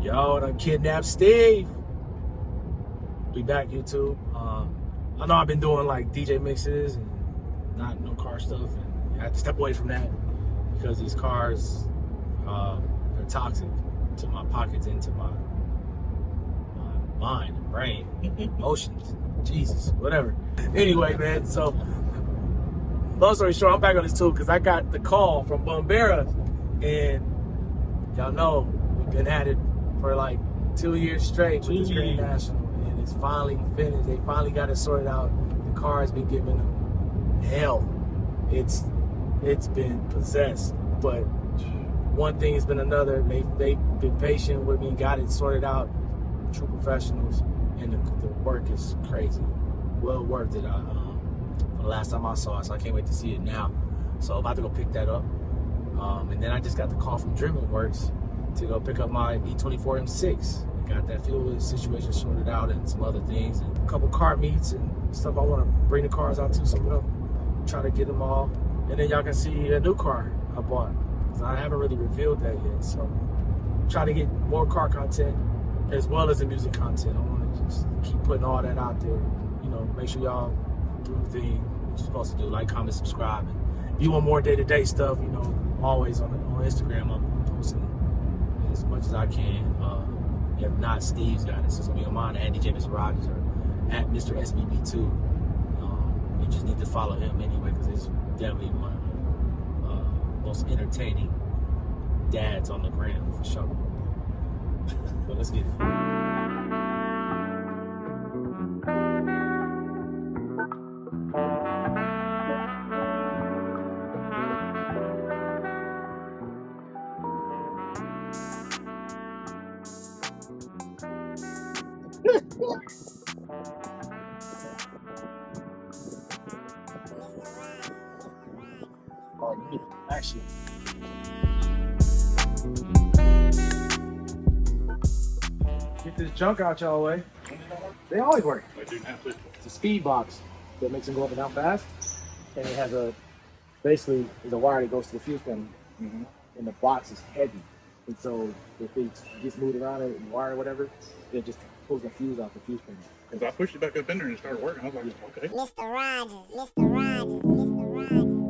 Yo, done kidnapped Steve. We back, YouTube. I know I've been doing like DJ mixes and not no car stuff, and I had to step away from that because these cars, they're toxic to my pockets and to my mind and brain, emotions, Jesus, whatever. Anyway, man, so long story short, I'm back on this too because I got the call from Bombera, and y'all know we've been at it for like 2 years straight with this Grand National, and it's finally finished. They finally got it sorted out. The car has been giving them hell. It's been possessed, but one thing has been another. They've been patient with me, got it sorted out. True professionals, and the work is crazy. Well worth it. For the last time I saw it, so I can't wait to see it now. So I'm about to go pick that up. And then I just got the call from Driven Works to go pick up my E24 M6. Got that fuel situation sorted out and some other things, and a couple car meets and stuff I want to bring the cars out to. So I'm gonna try to get them all, and then y'all can see a new car I bought because I haven't really revealed that yet. So try to get more car content as well as the music content. I want to just keep putting all that out there. You know, make sure y'all do the thing what you're supposed to do, like, comment, subscribe. And if you want more day-to-day stuff, you know, always on Instagram, I'm posting as much as I can. If not, Steve's got it. So it's gonna be on mine at DJ Mr. Rogers or at Mr. SBB2. You just need to follow him anyway because it's definitely one of the most entertaining dads on the gram for sure. So let's get it. Actually, get this junk out y'all way. They always work. It's a speed box that makes them go up and down fast, and it has basically a wire that goes to the fuse panel, and the box is heavy, and so if it gets moved around the wire or whatever, it just pulls the fuse off the fuse panel. Because I pushed it back up in there and it started working. I was like, okay. Mr. Rogers, Mr. Rogers, Mr. Rogers.